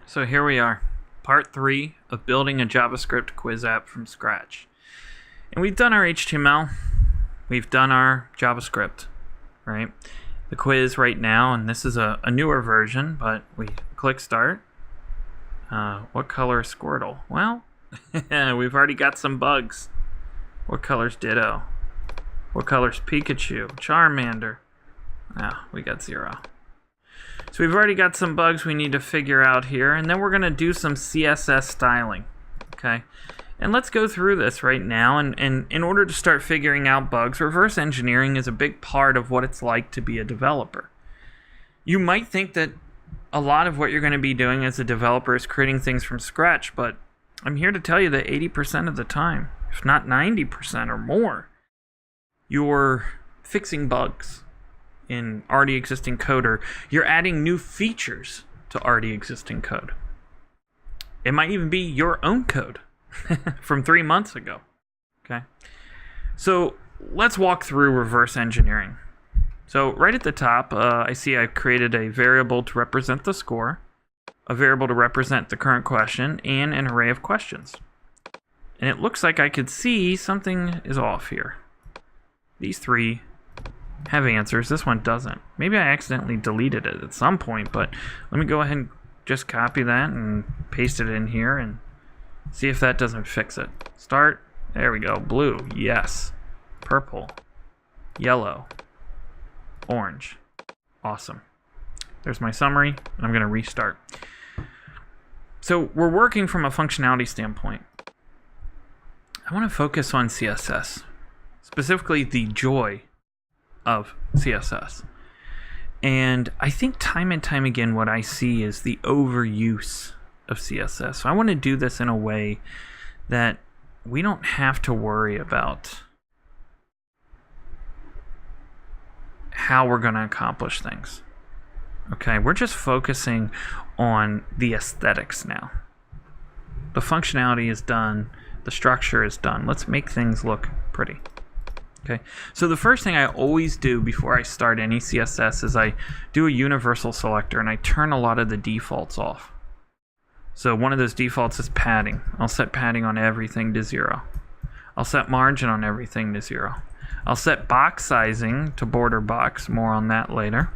So here we are, part 3 of building a JavaScript quiz app from scratch. And we've done our HTML, we've done our JavaScript, right? The quiz right now, and this is a newer version, but we click start. What color is Squirtle? Well, we've already got some bugs. What color's Ditto? What color's Pikachu? Charmander? We got 0. So we've already got some bugs we need to figure out here, and then we're going to do some CSS styling, okay? And let's go through this right now, and in order to start figuring out bugs, reverse engineering is a big part of what it's like to be a developer. You might think that a lot of what you're going to be doing as a developer is creating things from scratch, but I'm here to tell you that 80% of the time, if not 90% or more, you're fixing bugs in already existing code, or you're adding new features to already existing code. It might even be your own code from 3 months ago. Okay, so let's walk through reverse engineering. So right at the top, I see I've created a variable to represent the score, a variable to represent the current question, and an array of questions. And it looks like I could see something is off here. These three have answers. This one doesn't. Maybe I accidentally deleted it at some point, but let me go ahead and just copy that and paste it in here and see if that doesn't fix it. Start. There we go. Blue. Yes. Purple. Yellow. Orange. Awesome. There's my summary, and I'm going to restart. So we're working from a functionality standpoint. I want to focus on CSS, specifically the joy of CSS. And I think time and time again what I see is the overuse of CSS. So I want to do this in a way that we don't have to worry about how we're going to accomplish things. Okay, we're just focusing on the aesthetics now. The functionality is done, the structure is done. Let's make things look pretty. Okay, so the first thing I always do before I start any CSS is I do a universal selector and I turn a lot of the defaults off. So one of those defaults is padding. I'll set padding on everything to 0. I'll set margin on everything to 0. I'll set box sizing to border box, more on that later.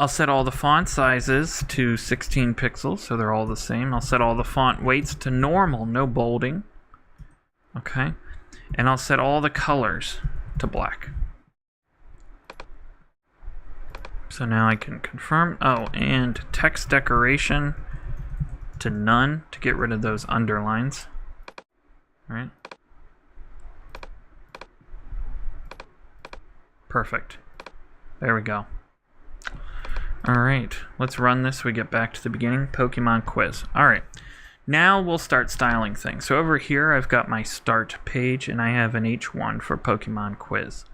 I'll set all the font sizes to 16 pixels, so they're all the same. I'll set all the font weights to normal, no bolding. Okay. And I'll set all the colors to black. So now I can confirm. Oh, and text decoration to none to get rid of those underlines. All right. Perfect. There we go. All right, let's run this. We get back to the beginning. Pokemon quiz. All right. Now we'll start styling things. So over here, I've got my start page, and I have an H1 for Pokemon quiz.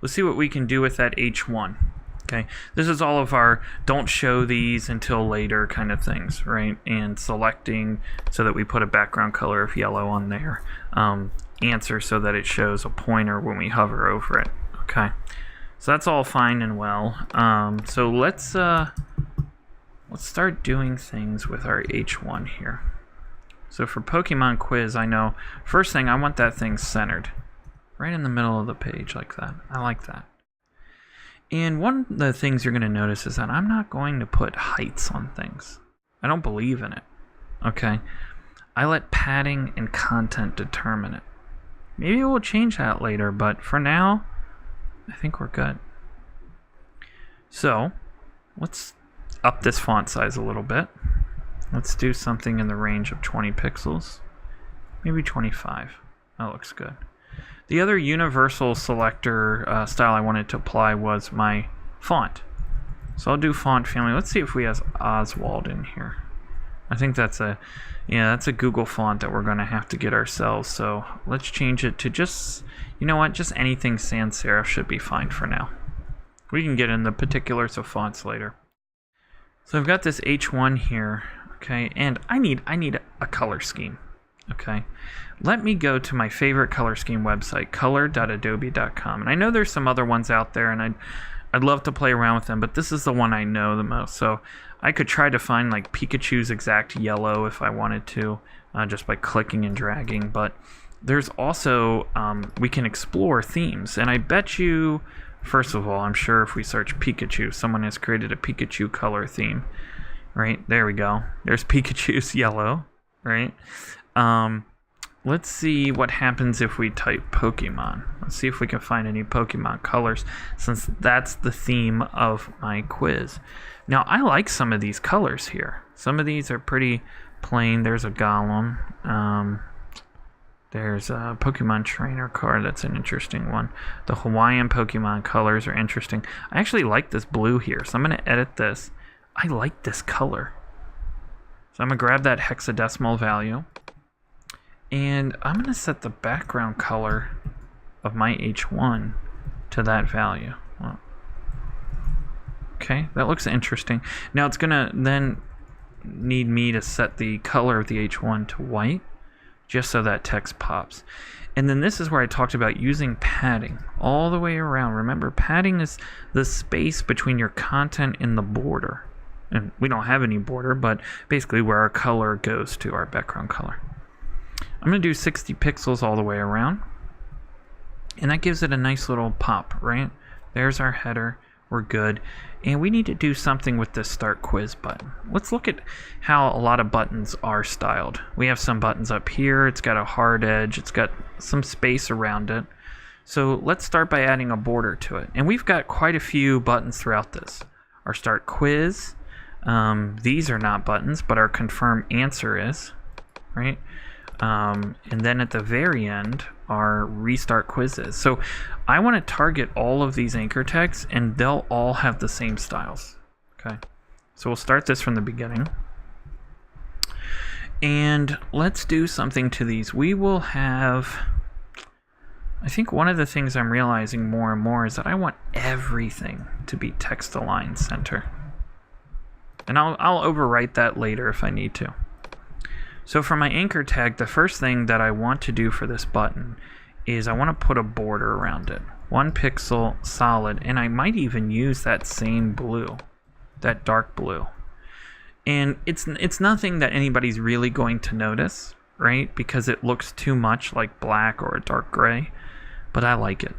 Let's see what we can do with that H1. Okay, this is all of our don't show these until later kind of things, right? And selecting so that we put a background color of yellow on there. Answer so that it shows a pointer when we hover over it. Okay, so that's all fine and well. So let's start doing things with our H1 here. So for Pokemon quiz, I know first thing I want that thing centered right in the middle of the page like that. I like that. And one of the things you're going to notice is that I'm not going to put heights on things. I don't believe in it. Okay? I let padding and content determine it. Maybe we'll change that later, but for now, I think we're good. So let's up this font size a little bit. Let's do something in the range of 20 pixels, maybe 25. That looks good. The other universal selector style I wanted to apply was my font. So I'll do font family. Let's see if we have Oswald in here. I think that's a Google font that we're going to have to get ourselves. So let's change it to just, you know what, just anything sans serif should be fine for now. We can get in the particulars of fonts later. So I've got this H1 here. Okay, and I need a color scheme. Okay, let me go to my favorite color scheme website, color.adobe.com. And I know there's some other ones out there, and I'd love to play around with them, but this is the one I know the most. So I could try to find like Pikachu's exact yellow if I wanted to, just by clicking and dragging. But there's also, we can explore themes. And I bet you, first of all, I'm sure if we search Pikachu, someone has created a Pikachu color theme. Right, there we go. There's Pikachu's yellow, right? Let's see what happens if we type Pokemon. Let's see if we can find any Pokemon colors, since that's the theme of my quiz. Now, I like some of these colors here. Some of these are pretty plain. There's a Golem. There's a Pokemon Trainer card. That's an interesting one. The Hawaiian Pokemon colors are interesting. I actually like this blue here, so I'm going to edit this. I like this color. So I'm going to grab that hexadecimal value. And I'm going to set the background color of my H1 to that value. Well, okay, that looks interesting. Now it's going to then need me to set the color of the H1 to white, just so that text pops. And then this is where I talked about using padding all the way around. Remember, padding is the space between your content and the border. And we don't have any border, but basically where our color goes to, our background color. I'm going to do 60 pixels all the way around. And that gives it a nice little pop, right? There's our header. We're good. And we need to do something with this Start Quiz button. Let's look at how a lot of buttons are styled. We have some buttons up here. It's got a hard edge. It's got some space around it. So let's start by adding a border to it. And we've got quite a few buttons throughout this. Our Start Quiz. These are not buttons, but our Confirm Answer is, right? And then at the very end, our Restart Quizzes. So I want to target all of these anchor tags, and they'll all have the same styles. Okay, so we'll start this from the beginning. And let's do something to these. We will have, I think one of the things I'm realizing more and more is that I want everything to be text-align center. And I'll overwrite that later if I need to. So for my anchor tag, the first thing that I want to do for this button is I want to put a border around it. 1 pixel solid, and I might even use that same blue, that dark blue. And it's nothing that anybody's really going to notice, right? Because it looks too much like black or a dark gray, but I like it.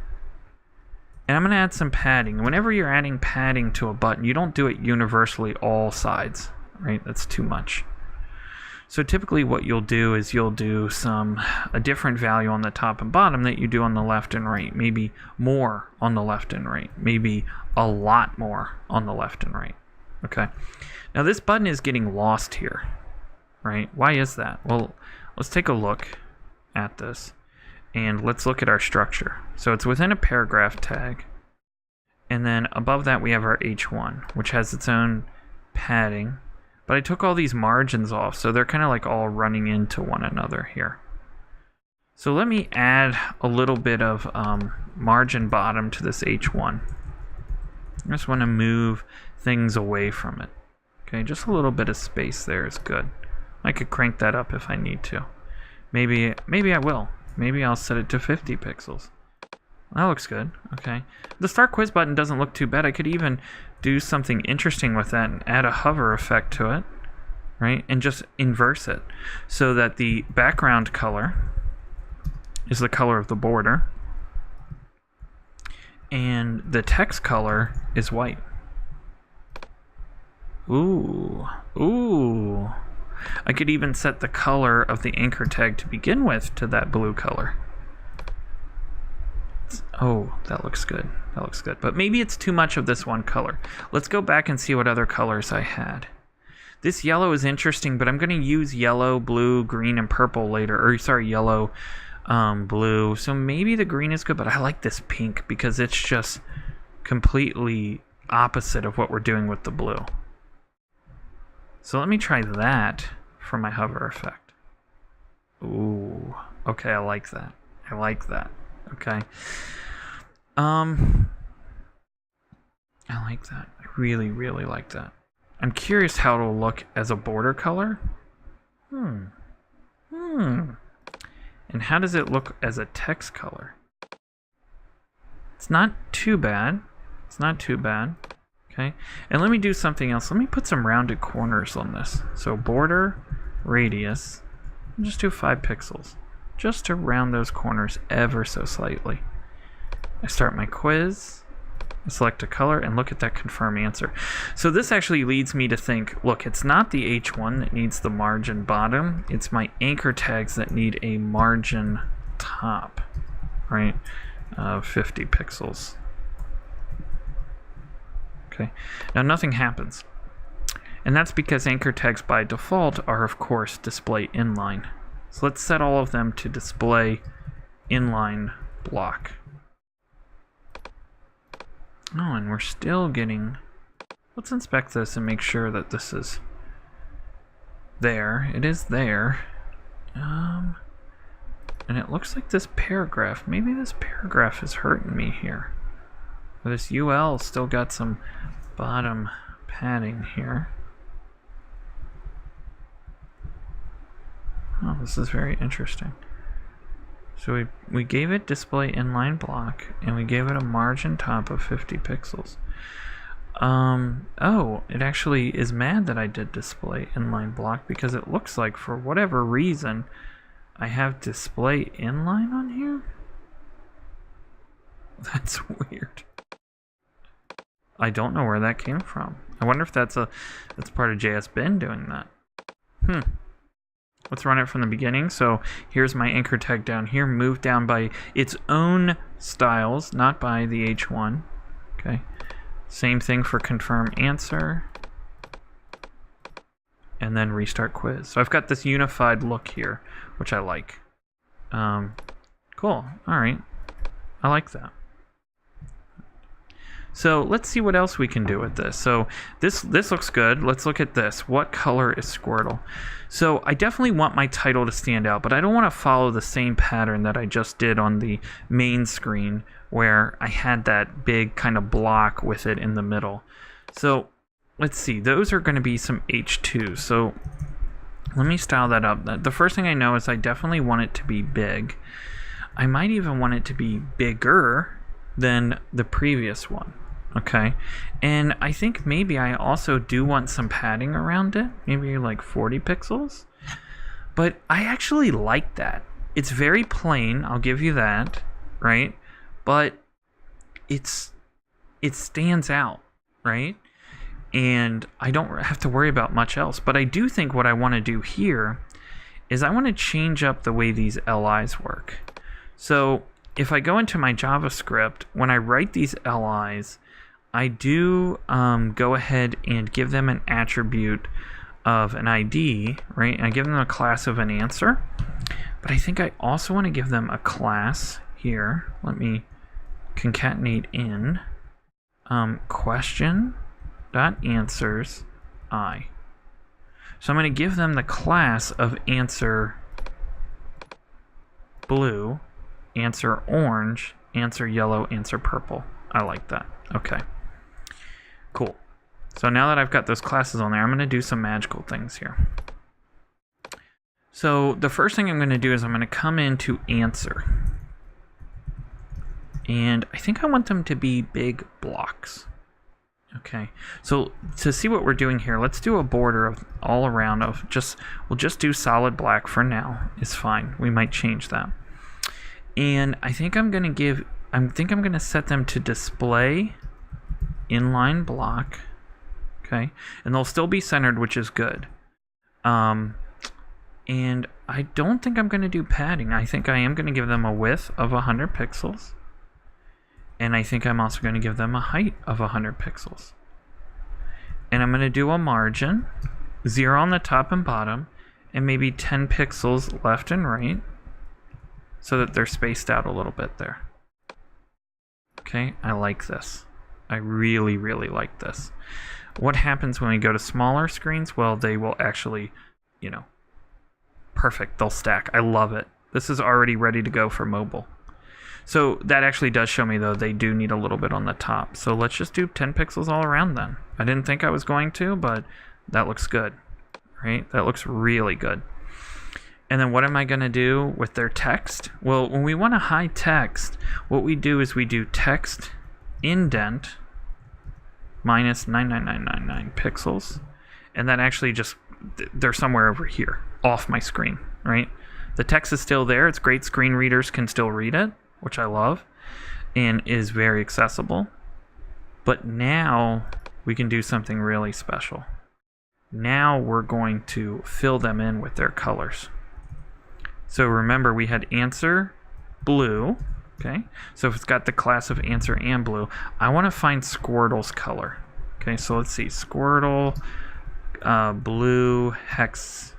And I'm going to add some padding. Whenever you're adding padding to a button, you don't do it universally all sides, right? That's too much. So typically what you'll do is you'll do a different value on the top and bottom that you do on the left and right. Maybe more on the left and right. Maybe a lot more on the left and right. Okay. Now this button is getting lost here, right? Why is that? Well, let's take a look at this. And let's look at our structure. So it's within a paragraph tag. And then above that we have our H1, which has its own padding. But I took all these margins off, so they're kind of like all running into one another here. So let me add a little bit of margin bottom to this H1. I just want to move things away from it. Okay, just a little bit of space there is good. I could crank that up if I need to. Maybe I will. Maybe I'll set it to 50 pixels. That looks good. Okay. The Start Quiz button doesn't look too bad. I could even do something interesting with that and add a hover effect to it, right? And just inverse it so that the background color is the color of the border and the text color is white. Ooh. Ooh. I could even set the color of the anchor tag to begin with to that blue color. Oh, that looks good. That looks good. But maybe it's too much of this one color. Let's go back and see what other colors I had. This yellow is interesting, but I'm going to use yellow, blue, green, and purple later. Or, sorry, yellow, blue. So maybe the green is good, but I like this pink because it's just completely opposite of what we're doing with the blue. So let me try that for my hover effect. Ooh, okay, I like that. I like that. Okay. I like that. I really, really like that. I'm curious how it'll look as a border color. And how does it look as a text color? It's not too bad. It's not too bad. Okay, and let me do something else. Let me put some rounded corners on this. So border, radius, and just do 5 pixels. Just to round those corners ever so slightly. I start my quiz. I select a color and look at that confirm answer. So this actually leads me to think, look, it's not the H1 that needs the margin bottom. It's my anchor tags that need a margin top, right? 50 pixels. Okay, now nothing happens. And that's because anchor tags by default are, of course, display inline. So let's set all of them to display inline block. Oh, and we're still getting... Let's inspect this and make sure that this is there. It is there. And it looks like this paragraph, maybe this paragraph is hurting me here. This UL still got some bottom padding here. Oh, this is very interesting. So we gave it display inline block, and we gave it a margin top of 50 pixels. Oh, it actually is mad that I did display inline block because it looks like for whatever reason I have display inline on here. That's weird. I don't know where that came from. I wonder if that's part of JS bin doing that. Let's run it from the beginning. So here's my anchor tag down here, moved down by its own styles, not by the H1. Okay. Same thing for confirm answer. And then restart quiz. So I've got this unified look here, which I like. Cool. All right. I like that. So let's see what else we can do with this. So this looks good. Let's look at this. What color is Squirtle? So I definitely want my title to stand out, but I don't want to follow the same pattern that I just did on the main screen where I had that big kind of block with it in the middle. So let's see. Those are going to be some H2. So let me style that up. The first thing I know is I definitely want it to be big. I might even want it to be bigger than the previous one. Okay, and I think maybe I also do want some padding around it, maybe like 40 pixels, but I actually like that. It's very plain, I'll give you that, right? But it stands out, right? And I don't have to worry about much else, but I do think what I want to do here is I want to change up the way these LIs work. So if I go into my JavaScript, when I write these LIs, I do go ahead and give them an attribute of an ID, right? And I give them a class of an answer. But I think I also want to give them a class here. Let me concatenate in question.answers I. So I'm going to give them the class of answer blue, answer orange, answer yellow, answer purple. I like that. Okay. Cool. So now that I've got those classes on there, I'm going to do some magical things here. So the first thing I'm going to do is I'm going to come into answer. And I think I want them to be big blocks. Okay. So to see what we're doing here, let's do a border of all around of we'll just do solid black for now. It's fine. We might change that. And I think I'm going to set them to display inline block. Okay. And they'll still be centered, which is good. And I don't think I'm going to do padding. I think I am going to give them a width of 100 pixels. And I think I'm also going to give them a height of 100 pixels. And I'm going to do a margin, 0 on the top and bottom, and maybe 10 pixels left and right, so that they're spaced out a little bit there. Okay, I like this. I really, really like this. What happens when we go to smaller screens? Well, they will actually, perfect. They'll stack. I love it. This is already ready to go for mobile. So that actually does show me, though, they do need a little bit on the top. So let's just do 10 pixels all around then. I didn't think I was going to, but that looks good, right? That looks really good. And then what am I going to do with their text? Well, when we want to hide text, what we do is we do text indent, minus 99999 pixels. And that actually just, they're somewhere over here, off my screen, right? The text is still there. It's great. Screen readers can still read it, which I love, and is very accessible. But now we can do something really special. Now we're going to fill them in with their colors. So remember, we had answer blue. Okay, so if it's got the class of answer and blue, I want to find Squirtle's color. Okay, so let's see, Squirtle, blue, hex.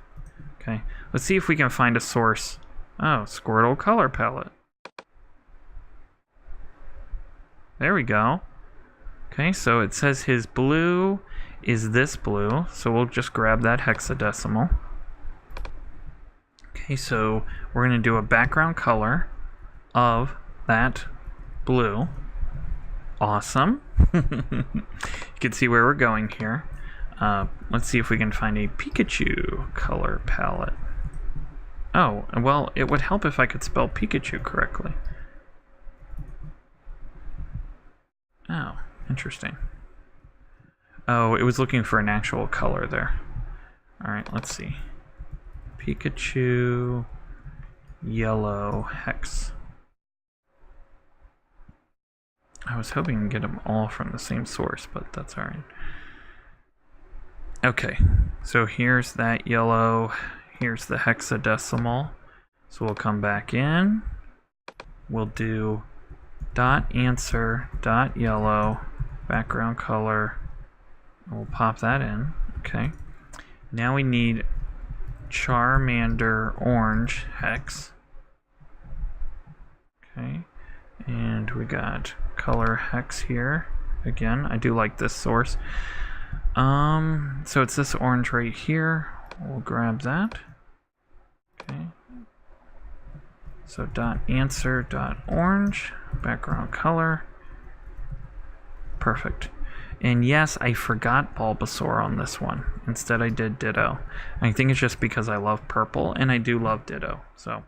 Okay, let's see if we can find a source. Oh, Squirtle color palette. There we go. Okay, so it says his blue is this blue, so we'll just grab that hexadecimal. Okay, so we're going to do a background color of that blue. Awesome. You can see where we're going here. Let's see if we can find a Pikachu color palette. Oh, well, it would help if I could spell Pikachu correctly. Oh, interesting. Oh, it was looking for an actual color there. Alright, let's see. Pikachu yellow hex. I was hoping to get them all from the same source, but that's alright. Okay, so here's that yellow. Here's the hexadecimal. So we'll come back in. We'll do dot answer dot yellow background color. We'll pop that in. Okay. Now we need Charmander orange hex. Okay. And we got color hex here. Again, I do like this source. So it's this orange right here. We'll grab that. Okay. So dot answer dot orange background color. Perfect. And yes, I forgot Bulbasaur on this one. Instead I did Ditto. I think it's just because I love purple, and I do love Ditto. So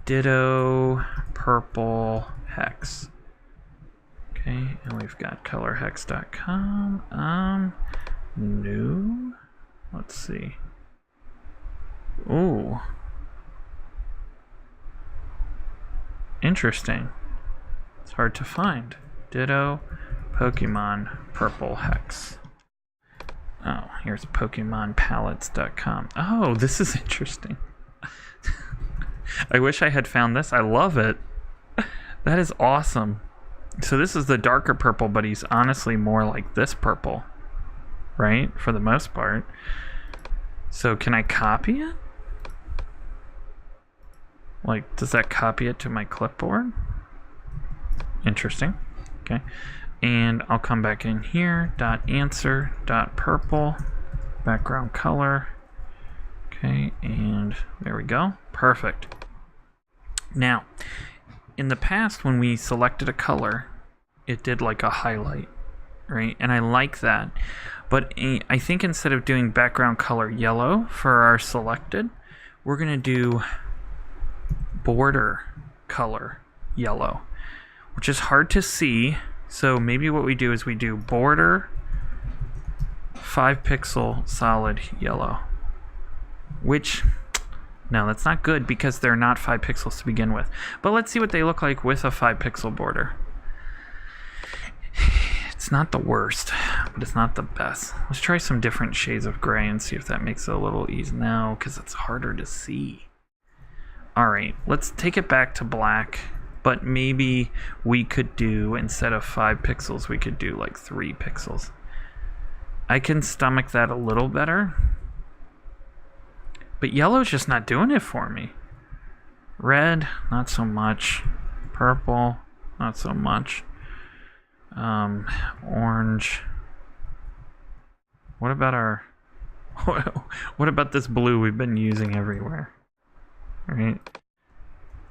Ditto purple hex. Okay, and we've got colorhex.com. New. Let's see. Ooh. Interesting. It's hard to find. Ditto Pokemon purple hex. Oh, here's PokemonPalettes.com. Oh, this is interesting. I wish I had found this. I love it. That is awesome. So this is the darker purple, but he's honestly more like this purple, right? For the most part. So can I copy it? Like, does that copy it to my clipboard? Interesting. Okay. And I'll come back in here, dot answer, dot purple, background color. Okay, and there we go. Perfect. Now, in the past, when we selected a color, it did like a highlight, right? And I like that. But I think instead of doing background color yellow for our selected, we're going to do border color yellow, which is hard to see. So maybe what we do is we do border 5 pixel solid yellow, which, no, that's not good because they're not 5 pixels to begin with. But let's see what they look like with a 5 pixel border. It's not the worst, but it's not the best. Let's try some different shades of gray and see if that makes it a little easy now, because it's harder to see. All right, let's take it back to black. But maybe we could do, instead of 5 pixels, we could do like 3 pixels. I can stomach that a little better. But yellow's just not doing it for me. Red, not so much. Purple, not so much. Orange. What about our... what about this blue we've been using everywhere? All right.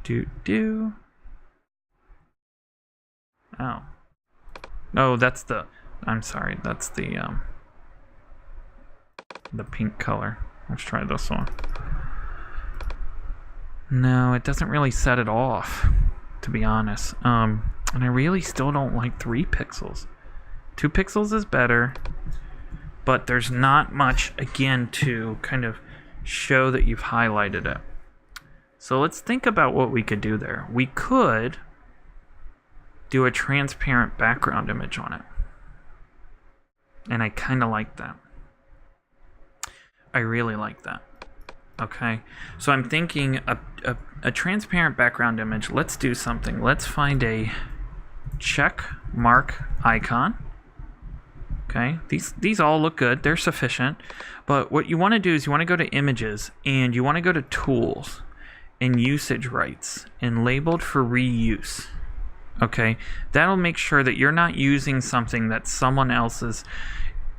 Do. Oh. No, that's the... I'm sorry, that's the pink color. Let's try this one. No, it doesn't really set it off, to be honest. And I really still don't like 3 pixels. 2 pixels is better, but there's not much, again, to kind of show that you've highlighted it. So let's think about what we could do there. We could do a transparent background image on it. And I kind of like that. I really like that. Okay, so I'm thinking a transparent background image. Let's do something. Let's find a check mark icon. Okay, these all look good. They're sufficient. But what you want to do is you want to go to images and you want to go to tools and usage rights and labeled for reuse. Okay, that'll make sure that you're not using something that's someone else's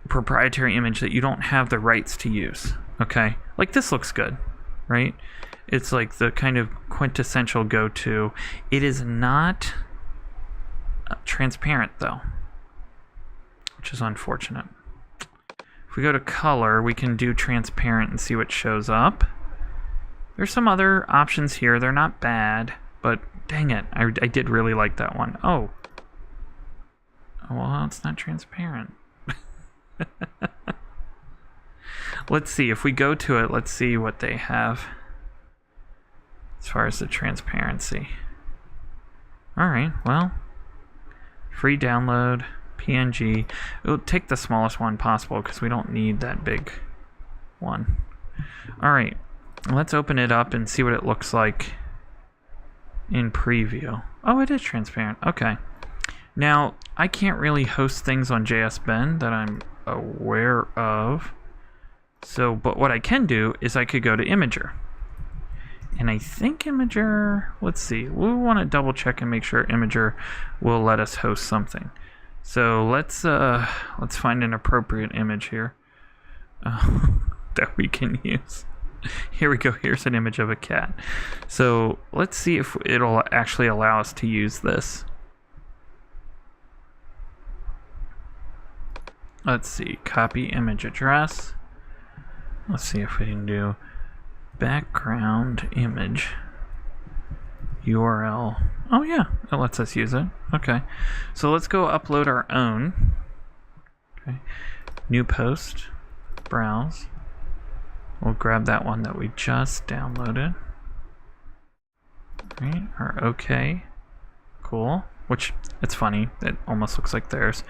proprietary image that you don't have the rights to use. Okay, like this looks good, right? It's like the kind of quintessential go-to. It is not transparent though, which is unfortunate. If we go to color, we can do transparent and see what shows up. There's some other options here. They're not bad, but dang it, I did really like that one. Oh, well, it's not transparent. Let's see, if we go to it, let's see what they have as far as the transparency. Alright, well, free download, PNG. It'll take the smallest one possible because we don't need that big one. Alright, let's open it up and see what it looks like in preview. Oh, it is transparent. Okay. Now, I can't really host things on JSBen that I'm aware of. So, but what I can do is I could go to Imager. And I think Imager, let's see, we want to double check and make sure Imager will let us host something. So let's find an appropriate image here that we can use. Here we go, here's an image of a cat. So let's see if it'll actually allow us to use this. Let's see, copy image address. Let's see if we can do background image URL. Oh yeah, it lets us use it. Okay, so let's go upload our own. Okay, new post, browse. We'll grab that one that we just downloaded. Right, or okay, cool. Which, it's funny, it almost looks like theirs.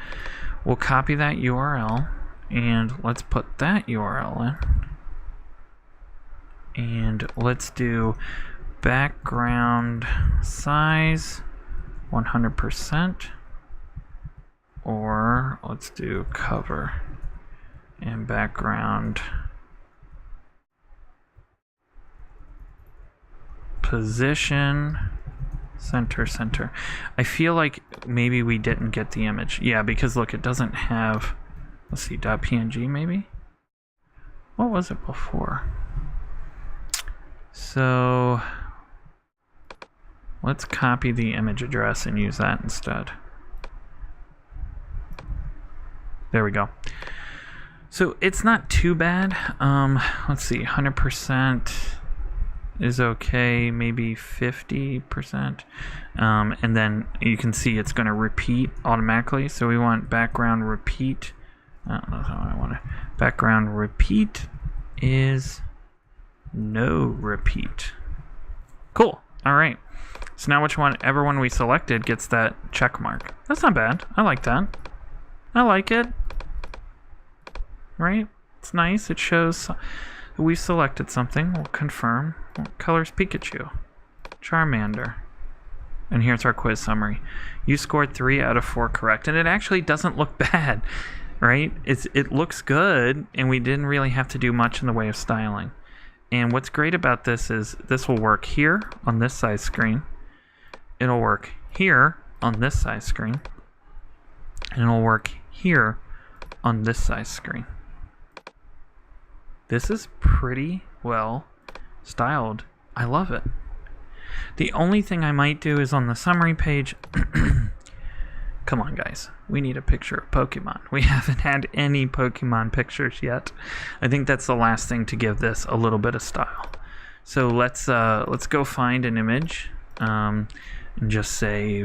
We'll copy that URL and let's put that URL in. And let's do background size 100%, or let's do cover and background position center. I feel like maybe we didn't get the image. Yeah, because look, it doesn't have, let's see, .png maybe? What was it before? So let's copy the image address and use that instead. There we go. So it's not too bad. Let's see, 100% is okay, maybe 50%. And then you can see it's going to repeat automatically. So we want background repeat. I don't know how I want to. Background repeat is no repeat. Cool. All right. So now whichever one we selected gets that check mark. That's not bad. I like that. I like it. Right? It's nice. It shows we've selected something. We'll confirm. Colors Pikachu. Charmander. And here's our quiz summary. You scored 3 out of 4 correct. And it actually doesn't look bad. Right? It looks good. And we didn't really have to do much in the way of styling. And what's great about this is this will work here on this size screen. It'll work here on this size screen. And it'll work here on this size screen. This is pretty well styled. I love it. The only thing I might do is on the summary page. Come on, guys. We need a picture of Pokemon. We haven't had any Pokemon pictures yet. I think that's the last thing to give this a little bit of style. So let's go find an image and just say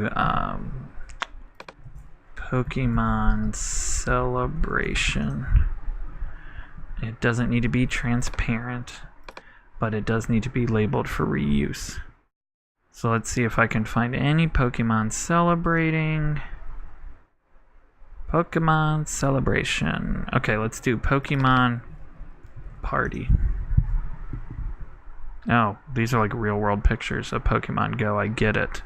Pokemon celebration. It doesn't need to be transparent, but it does need to be labeled for reuse. So let's see if I can find any Pokemon celebrating. Pokemon celebration. Okay, let's do Pokemon party. Oh, these are like real world pictures of Pokemon Go. I get it.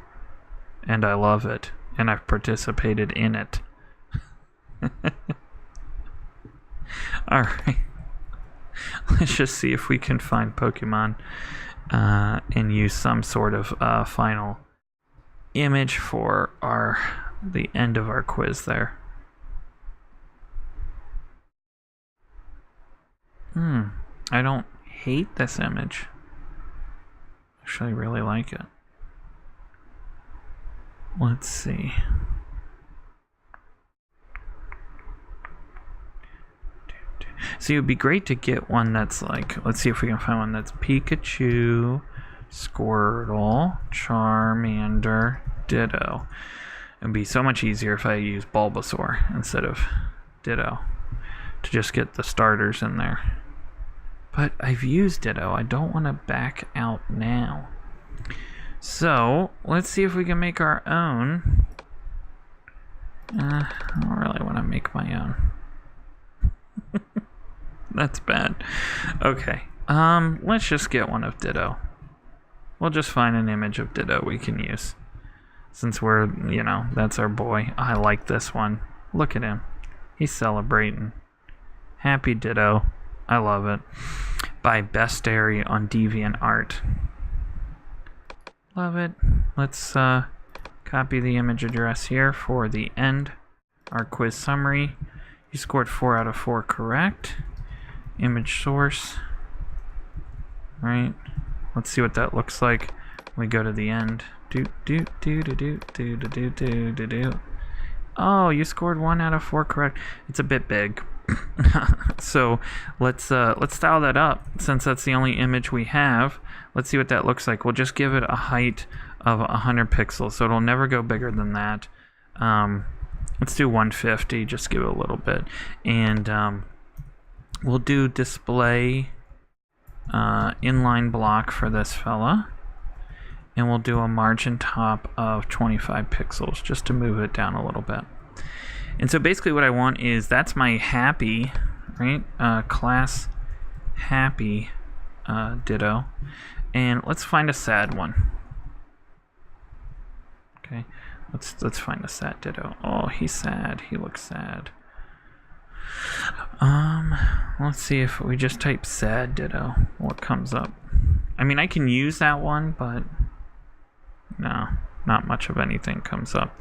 And I love it. And I've participated in it. Alright. Let's just see if we can find Pokemon and use some sort of final image for the end of our quiz there. I don't hate this image. Actually, I really like it. Let's see. See, it would be great to get one that's like, let's see if we can find one that's Pikachu, Squirtle, Charmander, Ditto. It would be so much easier if I use Bulbasaur instead of Ditto to just get the starters in there. But I've used Ditto. I don't want to back out now. So, let's see if we can make our own. I don't really want to make my own. That's bad. Okay. Let's just get one of Ditto. We'll just find an image of Ditto we can use. Since we're, that's our boy. I like this one. Look at him. He's celebrating. Happy Ditto. I love it. By Bestiary on DeviantArt. Love it. Let's copy the image address here for the end. Our quiz summary. You scored 4 out of 4 correct. Image source. Right. Let's see what that looks like when we go to the end. Oh, you scored 1 out of 4 correct. It's a bit big. So let's style that up. Since that's the only image we have, let's see what that looks like. We'll just give it a height of 100 pixels, so it'll never go bigger than that. Let's do 150, just give it a little bit. And we'll do display inline block for this fella. And we'll do a margin top of 25 pixels just to move it down a little bit. And so basically what I want is, that's my happy, right? Class happy Ditto. And let's find a sad one. Okay, let's find a sad Ditto. Oh, he's sad. He looks sad. Let's see if we just type sad Ditto, what comes up. I mean, I can use that one, but no, not much of anything comes up.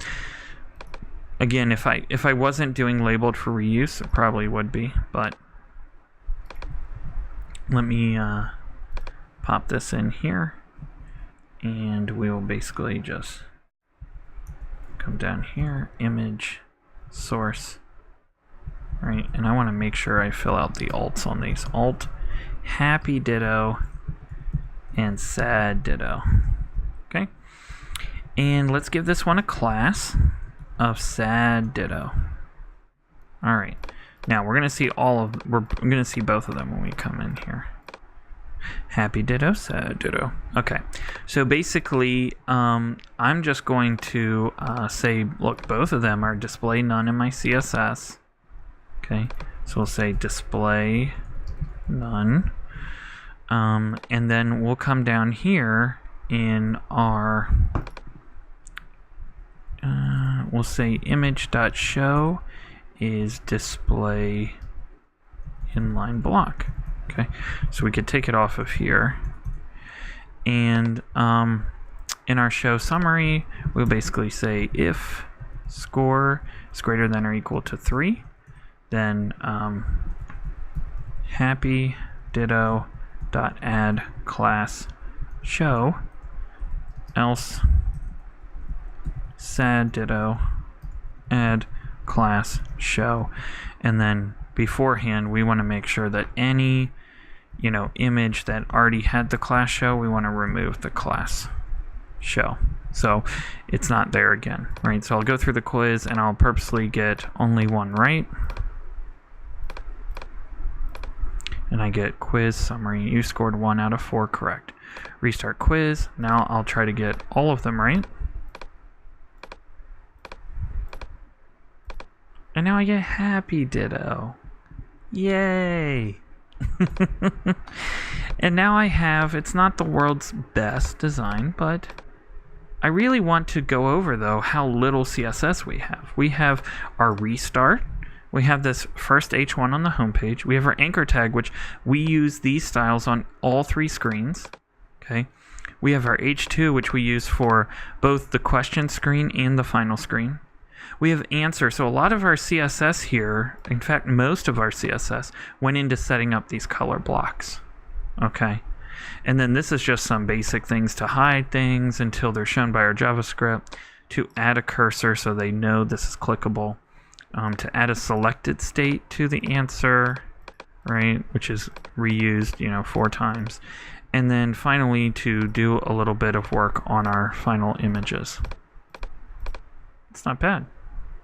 Again, if I wasn't doing labeled for reuse, it probably would be, but let me pop this in here, and we'll basically just come down here, image, source, right? And I want to make sure I fill out the alts on these. Alt, happy Ditto, and sad Ditto. Okay, and let's give this one a class of sad Ditto. All right, now we're gonna see we're gonna see both of them when we come in here. Happy Ditto, sad Ditto. Okay, so basically, I'm just going to say, look, both of them are display none in my CSS. Okay, so we'll say display none, and then we'll come down here in our we'll say image.show is display inline block. Okay, so we could take it off of here, and in our show summary we'll basically say if score is greater than or equal to 3, then happy Ditto dot add class show, else sad Ditto add class show. And then beforehand we want to make sure that any image that already had the class show, we want to remove the class show. So it's not there again, right? So I'll go through the quiz and I'll purposely get only one right. And I get quiz summary. You scored 1 out of 4 correct. Restart quiz. Now I'll try to get all of them right. And now I get happy ditto. Yay! And now I have, it's not the world's best design, but I really want to go over, though, how little CSS we have. We have our restart. We have this first H1 on the homepage. We have our anchor tag, which we use these styles on all 3 screens. Okay. We have our H2, which we use for both the question screen and the final screen. We have answer. So a lot of our CSS here, in fact, most of our CSS went into setting up these color blocks. Okay. And then this is just some basic things to hide things until they're shown by our JavaScript, to add a cursor so they know this is clickable, to add a selected state to the answer, right, which is reused, 4 times. And then finally to do a little bit of work on our final images. It's not bad.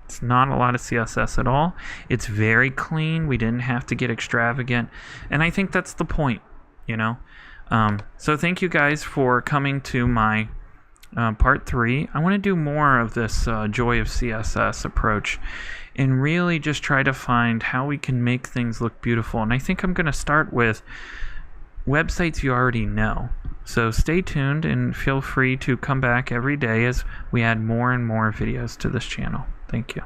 It's not a lot of CSS at all. It's very clean. We didn't have to get extravagant. And I think that's the point, So thank you guys for coming to my part 3. I want to do more of this Joy of CSS approach and really just try to find how we can make things look beautiful. And I think I'm going to start with websites you already know. So stay tuned and feel free to come back every day as we add more and more videos to this channel. Thank you.